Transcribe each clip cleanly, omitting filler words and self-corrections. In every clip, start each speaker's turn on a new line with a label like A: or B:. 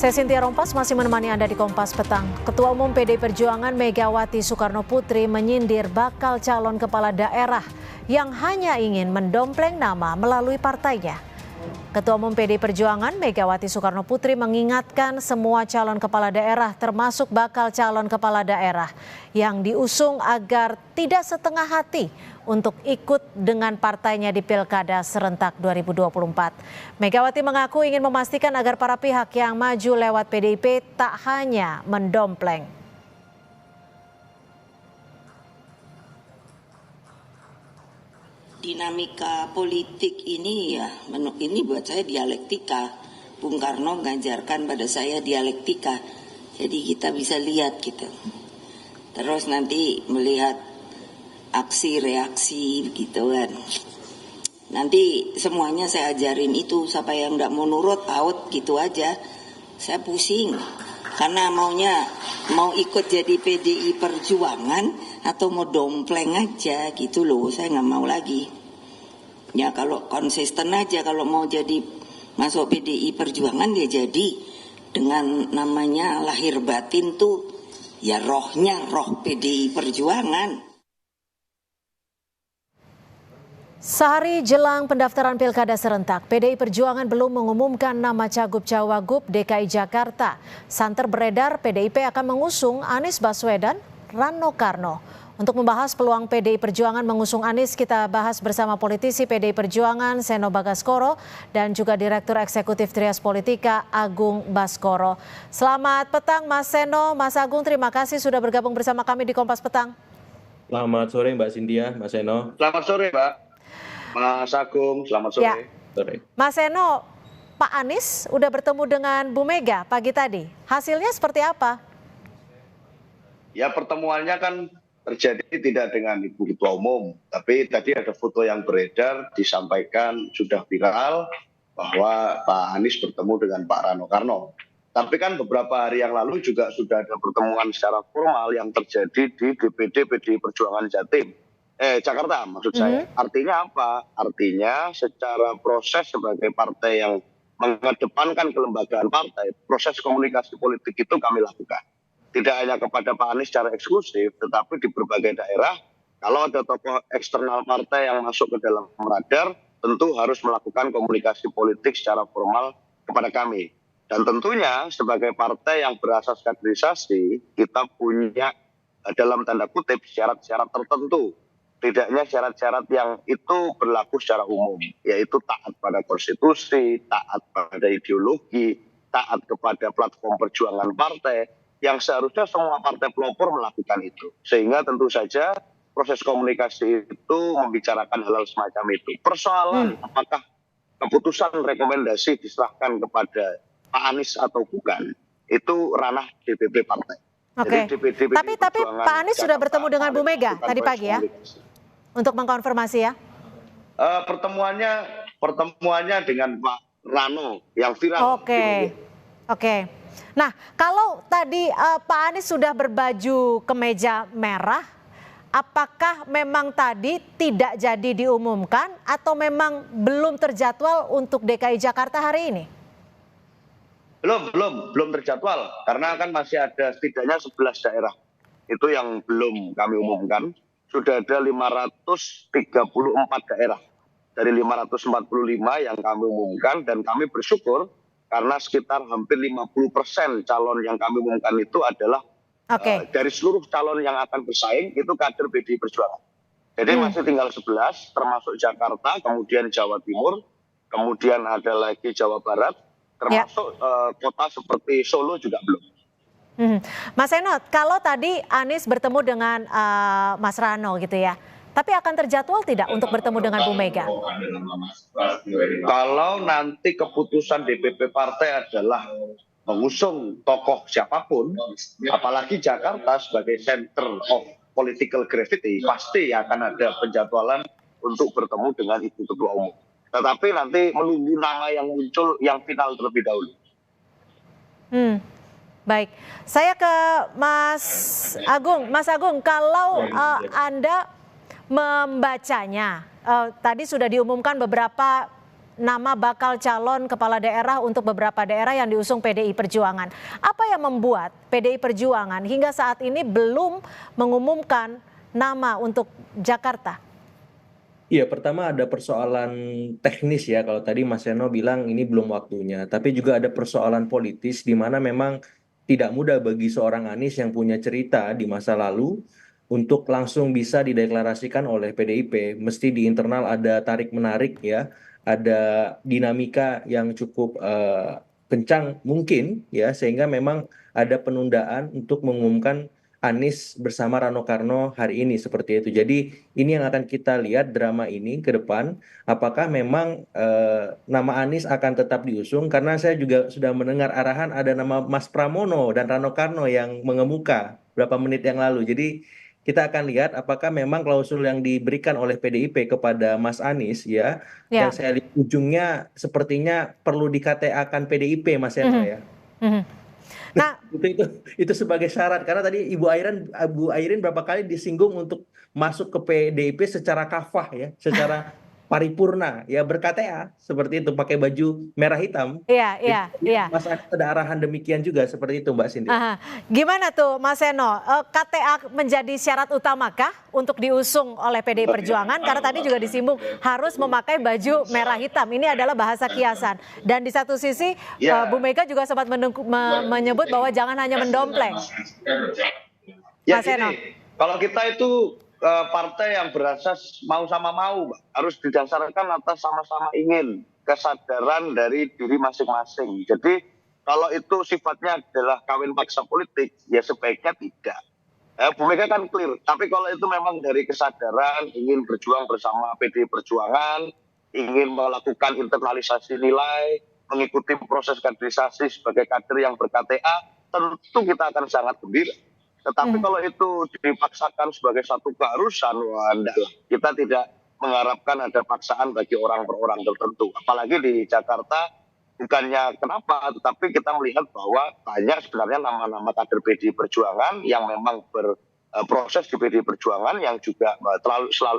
A: Saya Cynthia Rompas masih menemani Anda di Kompas Petang. Ketua Umum PDI Perjuangan Megawati Soekarnoputri menyindir bakal calon kepala daerah yang hanya ingin mendompleng nama melalui partainya. Ketua Umum PDI Perjuangan Megawati Soekarnoputri mengingatkan semua calon kepala daerah termasuk bakal calon kepala daerah yang diusung agar tidak setengah hati untuk ikut dengan partainya di Pilkada serentak 2024. Megawati mengaku ingin memastikan agar para pihak yang maju lewat PDIP tak hanya mendompleng.
B: Dinamika politik ini ini buat saya dialektika. Bung Karno mengajarkan pada saya dialektika. Jadi kita bisa lihat gitu. Terus nanti melihat aksi reaksi gitu kan. Nanti semuanya saya ajarin itu, siapa yang enggak mau nurut out gitu aja. Saya pusing. Karena mau ikut jadi PDI Perjuangan atau mau dompleng aja gitu loh, saya nggak mau lagi. Ya kalau konsisten aja, kalau mau jadi masuk PDI Perjuangan ya jadi dengan namanya lahir batin tuh ya rohnya roh PDI Perjuangan.
A: Sehari jelang pendaftaran Pilkada serentak, PDI Perjuangan belum mengumumkan nama Cagup-Cawagup DKI Jakarta. Santer beredar PDIP akan mengusung Anies Baswedan, Rano Karno. Untuk membahas peluang PDI Perjuangan mengusung Anies, kita bahas bersama politisi PDI Perjuangan Seno Bagaskoro dan juga Direktur Eksekutif Trias Politika Agung Baskoro. Selamat petang Mas Seno, Mas Agung, terima kasih sudah bergabung bersama kami di Kompas Petang.
C: Selamat sore Mbak Cynthia, Mas Seno.
D: Selamat sore Mbak. Mas Agung, selamat sore.
A: Ya. Mas Seno, Pak Anies udah bertemu dengan Bu Mega pagi tadi. Hasilnya seperti apa?
D: Ya, pertemuannya kan terjadi tidak dengan Ibu Ketua Umum, tapi tadi ada foto yang beredar disampaikan sudah viral bahwa Pak Anies bertemu dengan Pak Rano Karno. Tapi kan beberapa hari yang lalu juga sudah ada pertemuan secara formal yang terjadi di DPD PDI Perjuangan Jatim. Jakarta maksud saya. Artinya apa? Artinya secara proses sebagai partai yang mengedepankan kelembagaan partai, proses komunikasi politik itu kami lakukan. Tidak hanya kepada Pak Anies secara eksklusif, tetapi di berbagai daerah, kalau ada tokoh eksternal partai yang masuk ke dalam radar, tentu harus melakukan komunikasi politik secara formal kepada kami. Dan tentunya sebagai partai yang berasas kaderisasi, kita punya dalam tanda kutip syarat-syarat tertentu. Tidaknya syarat-syarat yang itu berlaku secara umum, yaitu taat pada konstitusi, taat pada ideologi, taat kepada platform perjuangan partai, yang seharusnya semua partai pelopor melakukan itu. Sehingga tentu saja proses komunikasi itu membicarakan hal-hal semacam itu. Persoalan apakah keputusan rekomendasi diserahkan kepada Pak Anies atau bukan, itu ranah DPP partai.
A: Oke. Tapi Pak Anies sudah bertemu dengan Bu Mega tadi pagi ya? Untuk mengkonfirmasi ya?
D: Pertemuannya dengan Pak Rano yang viral.
A: Oke. Nah, kalau tadi Pak Anies sudah berbaju kemeja merah, apakah memang tadi tidak jadi diumumkan atau memang belum terjadwal untuk DKI Jakarta hari ini?
D: Belum terjadwal, karena kan masih ada setidaknya 11 daerah. Itu yang belum kami umumkan. Sudah ada 534 daerah dari 545 yang kami umumkan, dan kami bersyukur karena sekitar hampir 50% calon yang kami umumkan itu adalah dari seluruh calon yang akan bersaing itu kader PDI Perjuangan. Jadi masih tinggal 11 termasuk Jakarta, kemudian Jawa Timur, kemudian ada lagi Jawa Barat, termasuk kota seperti Solo juga belum.
A: Mas Seno, kalau tadi Anies bertemu dengan Mas Rano gitu ya, tapi akan terjadwal tidak untuk bertemu dengan Bu Mega?
D: Kalau nanti keputusan DPP partai adalah mengusung tokoh siapapun, apalagi Jakarta sebagai center of political gravity, pasti akan ada penjadwalan untuk bertemu dengan Ibu Ketua Umum. Tetapi nanti menunggu nama yang muncul yang final terlebih dahulu.
A: Baik, saya ke Mas Agung. Mas Agung, kalau Anda membacanya, tadi sudah diumumkan beberapa nama bakal calon kepala daerah untuk beberapa daerah yang diusung PDI Perjuangan. Apa yang membuat PDI Perjuangan hingga saat ini belum mengumumkan nama untuk Jakarta?
C: Iya, pertama ada persoalan teknis ya. Kalau tadi Mas Seno bilang ini belum waktunya, tapi juga ada persoalan politis di mana memang tidak mudah bagi seorang Anies yang punya cerita di masa lalu untuk langsung bisa dideklarasikan oleh PDIP. Mesti di internal ada tarik-menarik ya, ada dinamika yang cukup kencang mungkin ya, sehingga memang ada penundaan untuk mengumumkan Anies bersama Rano Karno hari ini seperti itu. Jadi ini yang akan kita lihat drama ini ke depan. Apakah memang nama Anies akan tetap diusung? Karena saya juga sudah mendengar arahan ada nama Mas Pramono dan Rano Karno yang mengemuka beberapa menit yang lalu. Jadi kita akan lihat apakah memang klausul yang diberikan oleh PDIP kepada Mas Anies ya, yang
A: Ya.
C: saya lihat ujungnya sepertinya perlu di KTA-kan PDIP Mas Eno
A: Mhm.
C: ya.
A: Mhm. Nah,
C: Itu sebagai syarat karena tadi Bu Airin berapa kali disinggung untuk masuk ke PDIP secara kafah ya, secara paripurna ya, ber-KTA seperti itu pakai baju merah hitam.
A: iya,
C: Jadi
A: iya, iya.
C: Mas Anies ada arahan demikian juga seperti itu Mbak Cindy.
A: Aha. Gimana tuh Mas Seno, KTA menjadi syarat utamakah untuk diusung oleh PDI Perjuangan? Karena tadi juga disinggung harus memakai baju merah hitam. Ini adalah bahasa kiasan. Dan di satu sisi
D: Ya.
A: Bu Mega juga sempat menyebut bahwa jangan hanya mendompleng.
D: Ya
A: Mas Seno.
D: gini, kalau kita itu partai yang berasas mau sama mau, Mbak. Harus didasarkan atas sama-sama ingin, kesadaran dari diri masing-masing. Jadi kalau itu sifatnya adalah kawin paksa politik, ya sebaiknya tidak. Bu Mega kan clear, tapi kalau itu memang dari kesadaran ingin berjuang bersama PDI Perjuangan, ingin melakukan internalisasi nilai, mengikuti proses kaderisasi sebagai kader yang ber-KTA, tentu kita akan sangat gembira. Tetapi kalau itu dipaksakan sebagai satu keharusan, wah enggak lah. Kita tidak mengharapkan ada paksaan bagi orang per orang tertentu. Apalagi di Jakarta, bukannya kenapa, tetapi kita melihat bahwa banyak sebenarnya nama-nama kader PDI Perjuangan yang memang berproses di PDI Perjuangan yang juga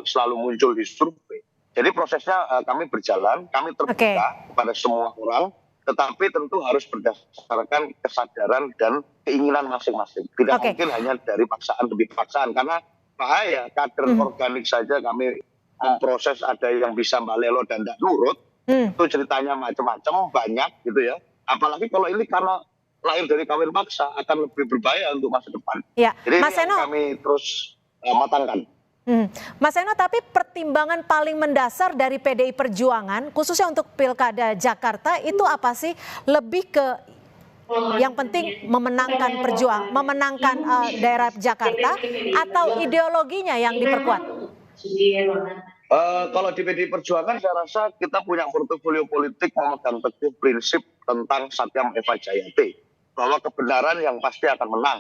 D: selalu muncul di survei. Jadi prosesnya kami berjalan, kami terbuka kepada semua orang, tetapi tentu harus berdasarkan kesadaran dan keinginan masing-masing. Tidak mungkin hanya dari paksaan demi paksaan, karena bahaya kader organik saja kami memproses, ada yang bisa balelo dan tidak nurut, itu ceritanya macam-macam, banyak gitu ya. Apalagi kalau ini karena lahir dari kawin paksa, akan lebih berbahaya untuk masa depan.
A: Ya.
D: Jadi
A: Mas
D: ini
A: Seno,
D: yang kami terus matangkan.
A: Mas Seno, tapi pertimbangan paling mendasar dari PDI Perjuangan, khususnya untuk Pilkada Jakarta, itu apa sih? Lebih ke yang penting memenangkan daerah Jakarta, atau ideologinya yang diperkuat?
D: Kalau di PDI Perjuangan saya rasa kita punya portofolio politik memegang teguh prinsip tentang Satyam Eva Jayate, bahwa kebenaran yang pasti akan menang.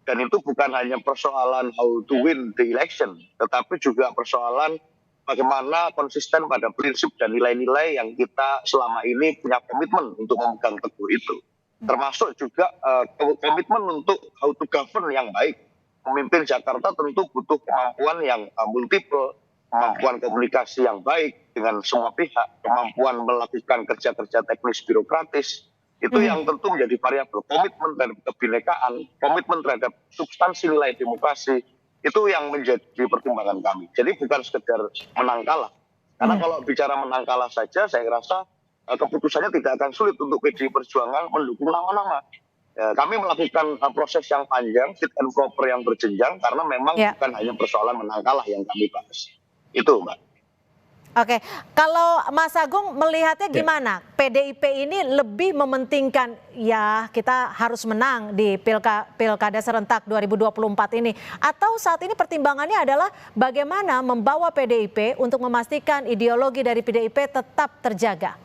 D: Dan itu bukan hanya persoalan how to win the election, tetapi juga persoalan bagaimana konsisten pada prinsip dan nilai-nilai yang kita selama ini punya komitmen untuk memegang teguh itu. Termasuk juga komitmen untuk how to govern yang baik. Memimpin Jakarta tentu butuh kemampuan yang multiple, kemampuan komunikasi yang baik dengan semua pihak, kemampuan melakukan kerja-kerja teknis birokratis. Itu yang tentu menjadi variabel. Komitmen terhadap kebinekaan, komitmen terhadap substansi nilai demokrasi, itu yang menjadi pertimbangan kami. Jadi bukan sekedar menang kalah. Karena kalau bicara menang kalah saja, saya rasa keputusannya tidak akan sulit untuk PDI Perjuangan mendukung nama-nama. Kami melakukan proses yang panjang, fit and proper yang berjenjang, karena memang bukan hanya persoalan menang kalah yang kami bahas. Itu, Mbak.
A: Oke, kalau Mas Agung melihatnya gimana? PDIP ini lebih mementingkan ya kita harus menang di Pilkada serentak 2024 ini, atau saat ini pertimbangannya adalah bagaimana membawa PDIP untuk memastikan ideologi dari PDIP tetap terjaga?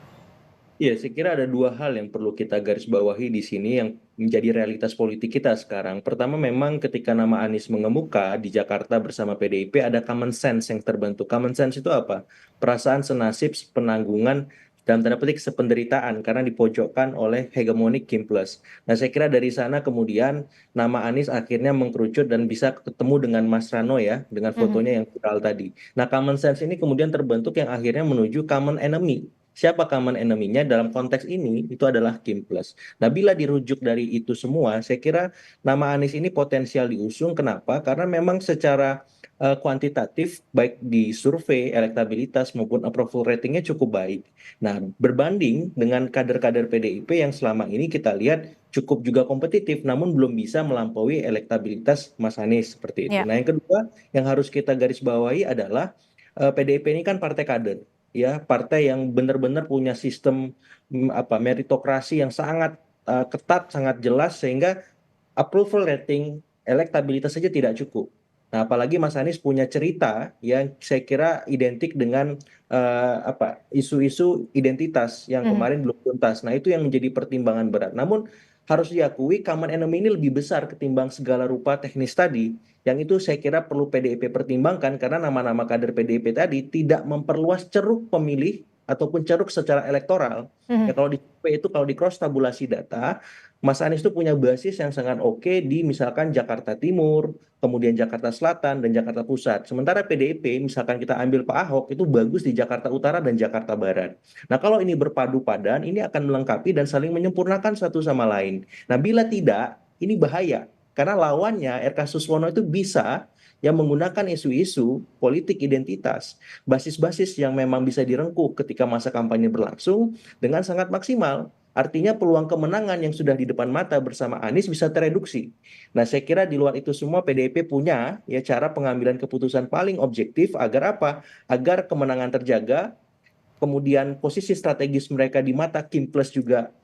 C: Iya, saya kira ada dua hal yang perlu kita garis bawahi di sini yang menjadi realitas politik kita sekarang. Pertama, memang ketika nama Anies mengemuka di Jakarta bersama PDIP, ada common sense yang terbentuk. Common sense itu apa? Perasaan senasib, penanggungan, dalam tanda petik sependeritaan, karena dipojokkan oleh hegemonik Kim Plus. Nah, saya kira dari sana kemudian nama Anies akhirnya mengkerucut dan bisa ketemu dengan Mas Rano ya, dengan fotonya yang viral tadi. Nah, common sense ini kemudian terbentuk yang akhirnya menuju common enemy. siapa common enemy-nya dalam konteks ini itu adalah Kim Plus. Nah, bila dirujuk dari itu semua, saya kira nama Anies ini potensial diusung. Kenapa? Karena memang secara kuantitatif baik di survei elektabilitas maupun approval ratingnya cukup baik. Nah, berbanding dengan kader-kader PDIP yang selama ini kita lihat cukup juga kompetitif, namun belum bisa melampaui elektabilitas Mas Anies seperti itu.
A: Ya.
C: Nah, yang kedua yang harus kita garis bawahi adalah PDIP ini kan partai kader, ya, partai yang benar-benar punya sistem meritokrasi yang sangat ketat, sangat jelas sehingga approval rating elektabilitas saja tidak cukup. Nah, apalagi Mas Anies punya cerita yang saya kira identik dengan isu-isu identitas yang kemarin belum tuntas. Nah, itu yang menjadi pertimbangan berat. Namun harus diakui common enemy ini lebih besar ketimbang segala rupa teknis tadi. Yang itu saya kira perlu PDIP pertimbangkan karena nama-nama kader PDIP tadi tidak memperluas ceruk pemilih ataupun ceruk secara elektoral. Ya kalau di itu kalau di cross tabulasi data, Mas Anies itu punya basis yang sangat oke di misalkan Jakarta Timur, kemudian Jakarta Selatan dan Jakarta Pusat. Sementara PDIP misalkan kita ambil Pak Ahok itu bagus di Jakarta Utara dan Jakarta Barat. Nah, kalau ini berpadu padan ini akan melengkapi dan saling menyempurnakan satu sama lain. Nah, bila tidak, ini bahaya karena lawannya RK Suswono itu bisa yang menggunakan isu-isu politik identitas, basis-basis yang memang bisa direngkuh ketika masa kampanye berlangsung dengan sangat maksimal. Artinya peluang kemenangan yang sudah di depan mata bersama Anies bisa tereduksi. Nah, saya kira di luar itu semua PDIP punya ya cara pengambilan keputusan paling objektif agar apa? Agar kemenangan terjaga, kemudian posisi strategis mereka di mata Kim Plus juga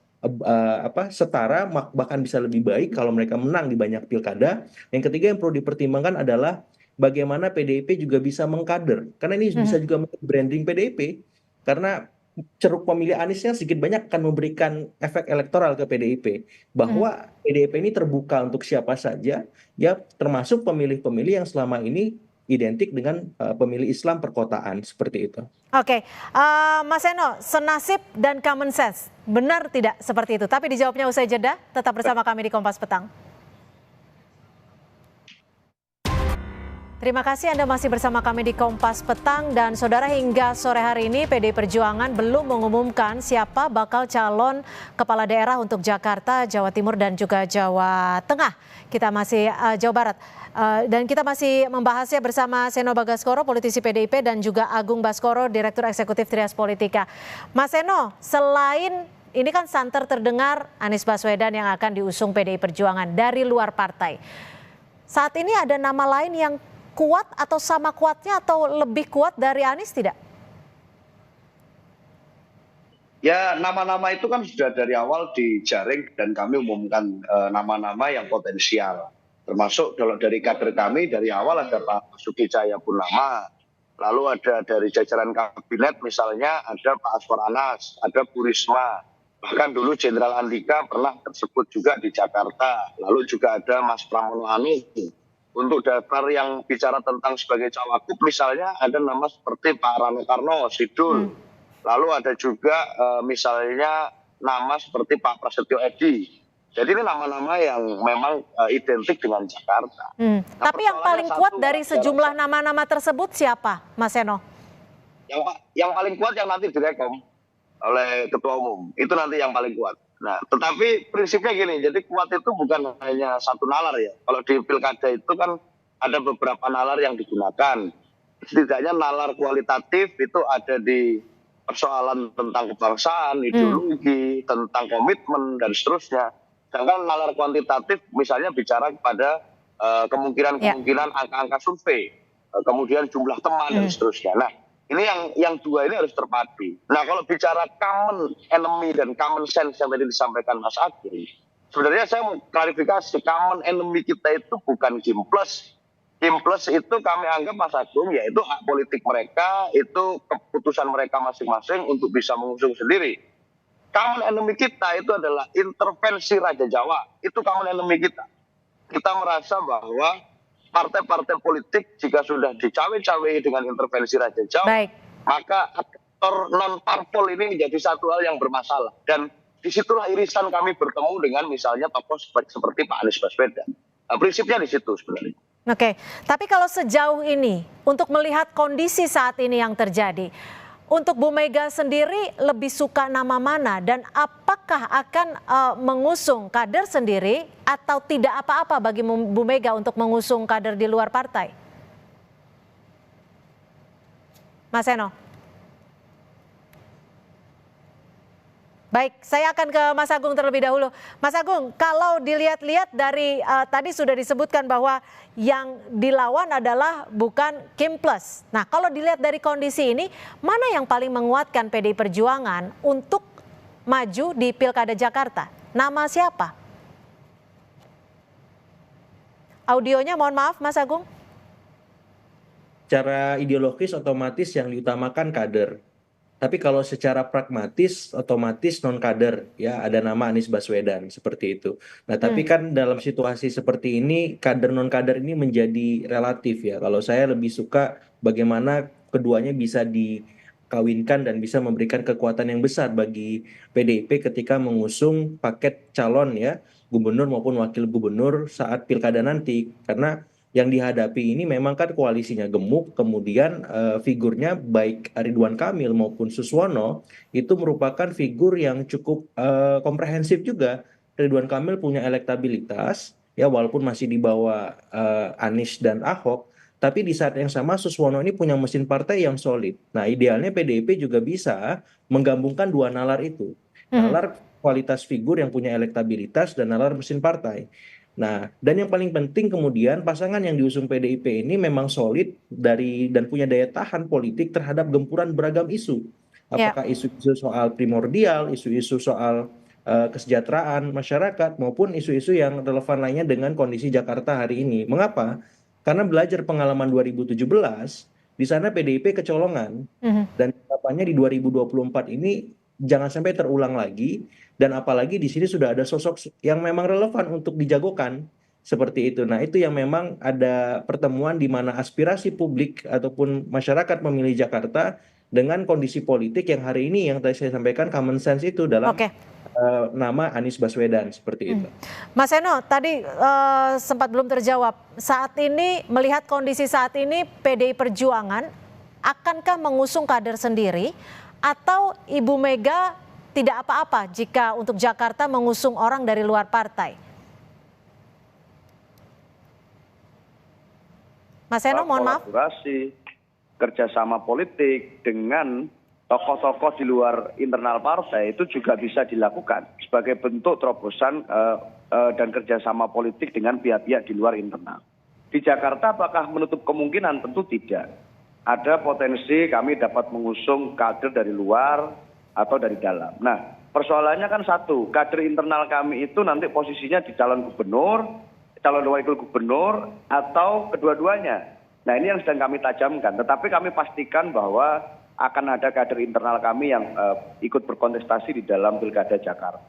C: setara bahkan bisa lebih baik kalau mereka menang di banyak pilkada. Yang ketiga yang perlu dipertimbangkan adalah bagaimana PDIP juga bisa mengkader karena ini bisa juga branding PDIP karena ceruk pemilih Aniesnya sedikit banyak akan memberikan efek elektoral ke PDIP bahwa PDIP ini terbuka untuk siapa saja ya termasuk pemilih-pemilih yang selama ini identik dengan pemilih Islam perkotaan seperti itu.
A: Oke, Mas Eno, senasib dan common sense, benar tidak seperti itu? Tapi dijawabnya usai jeda, tetap bersama kami di Kompas Petang. Terima kasih Anda masih bersama kami di Kompas Petang dan saudara hingga sore hari ini PDI Perjuangan belum mengumumkan siapa bakal calon kepala daerah untuk Jakarta, Jawa Timur dan juga Jawa Tengah. Kita masih Jawa Barat. Dan kita masih membahasnya bersama Seno Bagaskoro, politisi PDIP dan juga Agung Baskoro, Direktur Eksekutif Trias Politika. Mas Seno, selain ini kan santer terdengar Anies Baswedan yang akan diusung PDI Perjuangan dari luar partai. Saat ini ada nama lain yang kuat atau sama kuatnya atau lebih kuat dari Anies tidak?
D: Ya, nama-nama itu kan sudah dari awal dijaring dan kami umumkan nama-nama yang potensial. Termasuk kalau dari kader kami dari awal ada Pak Basuki Cahayapurnama, lalu ada dari jajaran kabinet misalnya ada Pak Aswar Anas, ada Bu Risma, bahkan dulu Jenderal Andika pernah tersebut juga di Jakarta, lalu juga ada Mas Pramono Anung. Untuk daftar yang bicara tentang sebagai cawagup misalnya ada nama seperti Pak Rano Karno, Sidul. Lalu ada juga misalnya nama seperti Pak Prasetyo Edy. Jadi ini nama-nama yang memang identik dengan Jakarta.
A: Nah, tapi yang paling kuat dari sejumlah nama-nama tersebut siapa, Mas Seno?
D: Yang paling kuat yang nanti direkom oleh Ketua Umum. Itu nanti yang paling kuat. Nah, tetapi prinsipnya gini, jadi kuat itu bukan hanya satu nalar ya. Kalau di pilkada itu kan ada beberapa nalar yang digunakan. Setidaknya nalar kualitatif itu ada di persoalan tentang kebangsaan, ideologi, tentang komitmen, dan seterusnya. Sedangkan nalar kuantitatif misalnya bicara kepada kemungkinan-kemungkinan angka-angka survei, kemudian jumlah teman, dan seterusnya. Nah, ini yang dua ini harus terpadu. Nah, kalau bicara common enemy dan common sense yang tadi disampaikan Mas Agung, sebenarnya saya mau klarifikasi, common enemy kita itu bukan Kim Plus. Kim Plus itu kami anggap Mas Agung yaitu hak politik mereka, itu keputusan mereka masing-masing untuk bisa mengusung sendiri. Common enemy kita itu adalah intervensi Raja Jawa, itu common enemy kita. Kita merasa bahwa partai-partai politik jika sudah dicawe-cawe dengan intervensi Raja Jawa, maka aktor non-parpol ini menjadi satu hal yang bermasalah. Dan disitulah irisan kami bertemu dengan misalnya tokoh seperti Pak Anies Baswedan. Prinsipnya di situ sebenarnya.
A: Oke, tapi kalau sejauh ini untuk melihat kondisi saat ini yang terjadi, Untuk Bu Mega sendiri lebih suka nama mana dan apakah akan mengusung kader sendiri atau tidak apa-apa bagi Bu Mega untuk mengusung kader di luar partai? Mas Eno. Baik, saya akan ke Mas Agung terlebih dahulu. Mas Agung, kalau dilihat-lihat dari tadi sudah disebutkan bahwa yang dilawan adalah bukan Kim Plus. Nah, kalau dilihat dari kondisi ini, mana yang paling menguatkan PDI Perjuangan untuk maju di Pilkada Jakarta? Nama siapa? Audionya mohon maaf, Mas Agung.
C: Secara ideologis otomatis yang diutamakan kader. Tapi kalau secara pragmatis otomatis non kader, ya ada nama Anies Baswedan seperti itu. Nah, tapi kan dalam situasi seperti ini kader non kader ini menjadi relatif ya. Kalau saya lebih suka bagaimana keduanya bisa dikawinkan dan bisa memberikan kekuatan yang besar bagi PDIP ketika mengusung paket calon ya, gubernur maupun wakil gubernur saat pilkada nanti. Karena yang dihadapi ini memang kan koalisinya gemuk, kemudian figurnya baik Ridwan Kamil maupun Suswono itu merupakan figur yang cukup komprehensif juga. Ridwan Kamil punya elektabilitas, ya walaupun masih di bawah Anies dan Ahok, tapi di saat yang sama Suswono ini punya mesin partai yang solid. Nah, idealnya PDIP juga bisa menggabungkan dua nalar itu. Nalar kualitas figur yang punya elektabilitas dan nalar mesin partai. Nah, dan yang paling penting kemudian pasangan yang diusung PDIP ini memang solid dan punya daya tahan politik terhadap gempuran beragam isu. Apakah isu-isu soal primordial, isu-isu soal kesejahteraan masyarakat, maupun isu-isu yang relevan lainnya dengan kondisi Jakarta hari ini. Mengapa? Karena belajar pengalaman 2017, di sana PDIP kecolongan, dan harapannya di 2024 ini jangan sampai terulang lagi. Dan apalagi di sini sudah ada sosok yang memang relevan untuk dijagokan seperti itu. Nah, itu yang memang ada pertemuan di mana aspirasi publik ataupun masyarakat memilih Jakarta dengan kondisi politik yang hari ini yang tadi saya sampaikan common sense itu dalam nama Anies Baswedan seperti itu.
A: Mas Eno, tadi sempat belum terjawab. Saat ini melihat kondisi saat ini PDI Perjuangan akankah mengusung kader sendiri atau Ibu Mega tidak apa-apa jika untuk Jakarta mengusung orang dari luar partai? Mas Eno, mohon maaf.
E: Kolaborasi, kerjasama politik dengan tokoh-tokoh di luar internal partai itu juga bisa dilakukan sebagai bentuk terobosan dan kerjasama politik dengan pihak-pihak di luar internal. Di Jakarta apakah menutup kemungkinan? Tentu tidak. Ada potensi kami dapat mengusung kader dari luar atau dari dalam. Nah, persoalannya kan satu, kader internal kami itu nanti posisinya di calon gubernur, calon wakil gubernur, atau kedua-duanya. Nah, ini yang sedang kami tajamkan. Tetapi kami pastikan bahwa akan ada kader internal kami yang ikut berkontestasi di dalam Pilkada Jakarta.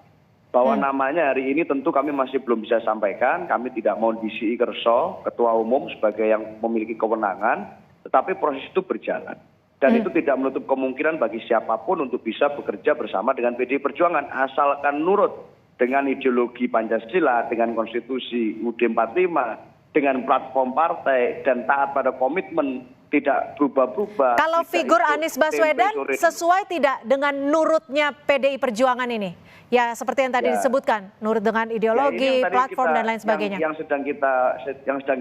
E: Bahwa namanya hari ini tentu kami masih belum bisa sampaikan, kami tidak mau DCI Kerso, Ketua Umum sebagai yang memiliki kewenangan, tetapi proses itu berjalan. Dan itu tidak menutup kemungkinan bagi siapapun untuk bisa bekerja bersama dengan PDI Perjuangan, asalkan nurut dengan ideologi Pancasila, dengan konstitusi UUD 45, dengan platform partai, dan taat pada komitmen, tidak berubah-ubah.
A: Kalau figur Anies Baswedan sesuai tidak dengan nurutnya PDI Perjuangan ini? Ya seperti yang tadi disebutkan, nurut dengan ideologi, platform, dan lain sebagainya.
E: Yang sedang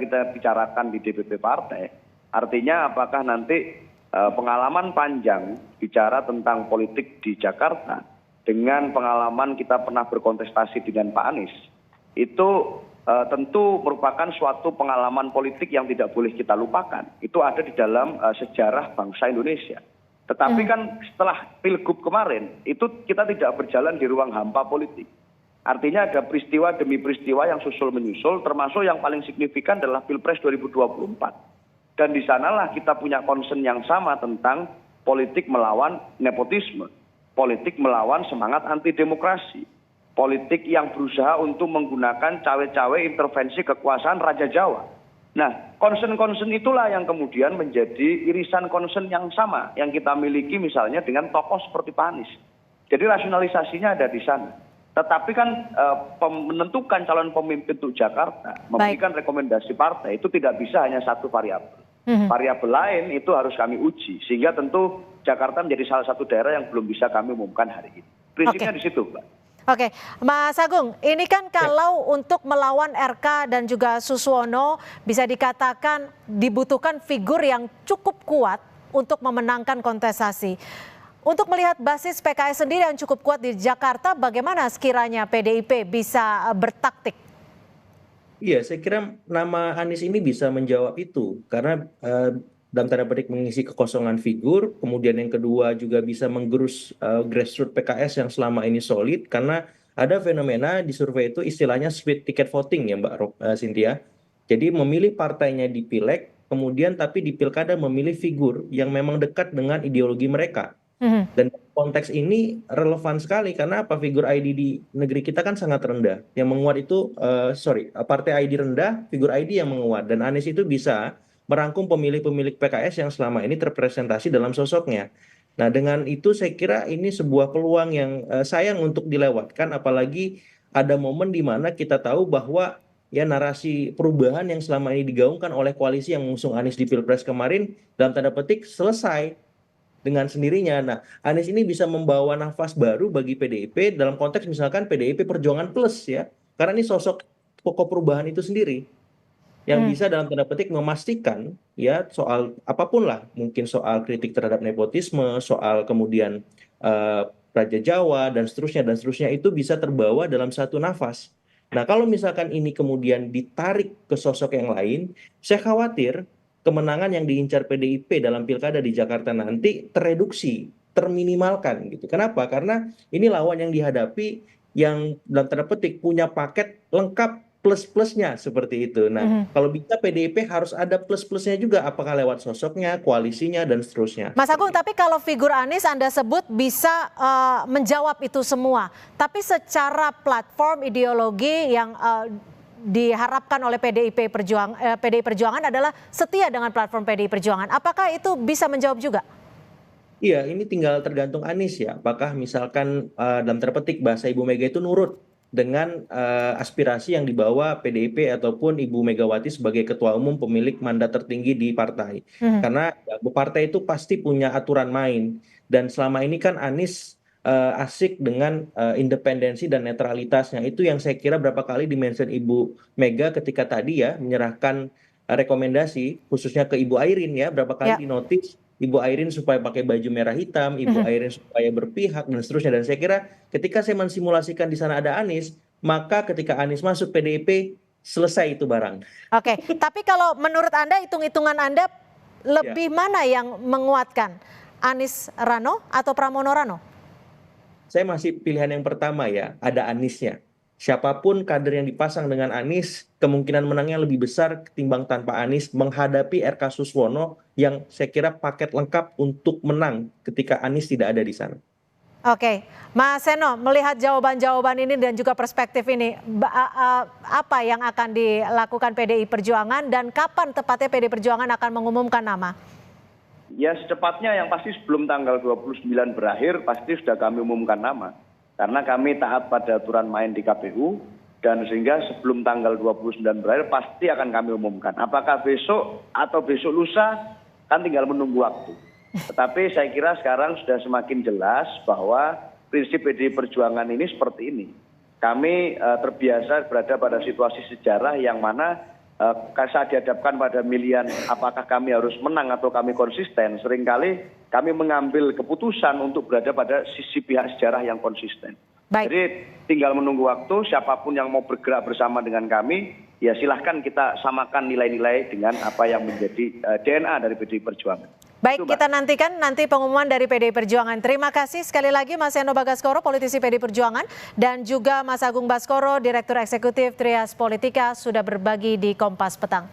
E: kita bicarakan di DPP partai, artinya apakah nanti pengalaman panjang bicara tentang politik di Jakarta dengan pengalaman kita pernah berkontestasi dengan Pak Anies itu tentu merupakan suatu pengalaman politik yang tidak boleh kita lupakan. Itu ada di dalam sejarah bangsa Indonesia. Tetapi kan setelah Pilgub kemarin itu kita tidak berjalan di ruang hampa politik. Artinya ada peristiwa demi peristiwa yang susul menyusul, termasuk yang paling signifikan adalah Pilpres 2024. Dan di sanalah kita punya concern yang sama tentang politik melawan nepotisme, politik melawan semangat anti demokrasi, politik yang berusaha untuk menggunakan cawe-cawe intervensi kekuasaan Raja Jawa. Nah, concern-concern itulah yang kemudian menjadi irisan concern yang sama yang kita miliki misalnya dengan tokoh seperti Pak Anies. Jadi rasionalisasinya ada di sana. Tetapi kan menentukan calon pemimpin untuk Jakarta, memberikan rekomendasi partai itu tidak bisa hanya satu variabel. Variabel lain itu harus kami uji, sehingga tentu Jakarta menjadi salah satu daerah yang belum bisa kami umumkan hari ini. Prinsipnya di situ, Mbak.
A: Oke, Mas Agung, ini kan kalau untuk melawan RK dan juga Suswono bisa dikatakan dibutuhkan figur yang cukup kuat untuk memenangkan kontestasi. Untuk melihat basis PKS sendiri yang cukup kuat di Jakarta, bagaimana sekiranya PDIP bisa bertaktik?
C: Iya, saya kira nama Anies ini bisa menjawab itu karena dalam tanda petik mengisi kekosongan figur, kemudian yang kedua juga bisa menggerus grassroots PKS yang selama ini solid karena ada fenomena di survei itu istilahnya split ticket voting ya Mbak Cynthia. Jadi memilih partainya di pileg, kemudian tapi di pilkada memilih figur yang memang dekat dengan ideologi mereka. Dan konteks ini relevan sekali karena apa, figur ID di negeri kita kan sangat rendah. Yang menguat itu, partai ID rendah, figur ID yang menguat. Dan Anies itu bisa merangkum pemilih-pemilih PKS yang selama ini terpresentasi dalam sosoknya. Nah dengan itu saya kira ini sebuah peluang yang sayang untuk dilewatkan, apalagi ada momen di mana kita tahu bahwa ya narasi perubahan yang selama ini digaungkan oleh koalisi yang mengusung Anies di Pilpres kemarin dalam tanda petik selesai dengan sendirinya. Nah, Anies ini bisa membawa nafas baru bagi PDIP dalam konteks misalkan PDIP Perjuangan Plus ya. Karena ini sosok pokok perubahan itu sendiri yang bisa dalam tanda petik memastikan ya soal apapun lah, mungkin soal kritik terhadap nepotisme, soal kemudian Raja Jawa dan seterusnya itu bisa terbawa dalam satu nafas. Nah, kalau misalkan ini kemudian ditarik ke sosok yang lain, saya khawatir kemenangan yang diincar PDIP dalam pilkada di Jakarta nanti tereduksi, terminimalkan gitu. Kenapa? Karena ini lawan yang dihadapi yang dalam tanda petik punya paket lengkap plus-plusnya seperti itu. Nah, kalau bisa PDIP harus ada plus-plusnya juga, apakah lewat sosoknya, koalisinya, dan seterusnya.
A: Mas Agung, tapi kalau figur Anies Anda sebut bisa menjawab itu semua. Tapi secara platform ideologi yang diharapkan oleh PDI Perjuangan adalah setia dengan platform PDI Perjuangan. Apakah itu bisa menjawab juga?
C: Iya, ini tinggal tergantung Anies ya. Apakah misalkan dalam tanda petik bahasa Ibu Mega itu nurut dengan aspirasi yang dibawa PDIP ataupun Ibu Megawati sebagai ketua umum pemilik mandat tertinggi di partai. Karena partai itu pasti punya aturan main. Dan selama ini kan Anies asik dengan independensi dan netralitasnya. Itu yang saya kira berapa kali dimention Ibu Mega ketika tadi ya menyerahkan rekomendasi khususnya ke Ibu Airin ya, berapa kali dinotis Ibu Airin supaya pakai baju merah hitam, Ibu Airin supaya berpihak dan seterusnya. Dan saya kira ketika saya mensimulasikan di sana ada Anies, maka ketika Anies masuk PDIP selesai itu barang.
A: Oke, tapi kalau menurut Anda, hitung-hitungan Anda lebih mana yang menguatkan? Anies Rano atau Pramono Rano?
C: Saya masih pilihan yang pertama ya, ada Aniesnya. Siapapun kader yang dipasang dengan Anies, kemungkinan menangnya lebih besar ketimbang tanpa Anies menghadapi RK Suswono yang saya kira paket lengkap untuk menang ketika Anies tidak ada di sana.
A: Oke, Mas Seno, melihat jawaban-jawaban ini dan juga perspektif ini, apa yang akan dilakukan PDI Perjuangan dan kapan tepatnya PDI Perjuangan akan mengumumkan nama?
E: Ya secepatnya, yang pasti sebelum tanggal 29 berakhir pasti sudah kami umumkan nama. Karena kami taat pada aturan main di KPU dan sehingga sebelum tanggal 29 berakhir pasti akan kami umumkan. Apakah besok atau besok lusa kan tinggal menunggu waktu. Tetapi saya kira sekarang sudah semakin jelas bahwa prinsip PDI Perjuangan ini seperti ini. Kami terbiasa berada pada situasi sejarah yang mana saat dihadapkan pada pilihan apakah kami harus menang atau kami konsisten, seringkali kami mengambil keputusan untuk berada pada sisi pihak sejarah yang konsisten. Baik. Jadi tinggal menunggu waktu, siapapun yang mau bergerak bersama dengan kami, ya silahkan kita samakan nilai-nilai dengan apa yang menjadi DNA dari PDI Perjuangan.
A: Baik, kita nantikan nanti pengumuman dari PDI Perjuangan. Terima kasih sekali lagi Mas Eno Bagaskoro, politisi PDI Perjuangan, dan juga Mas Agung Baskoro, Direktur Eksekutif Trias Politika, sudah berbagi di Kompas Petang.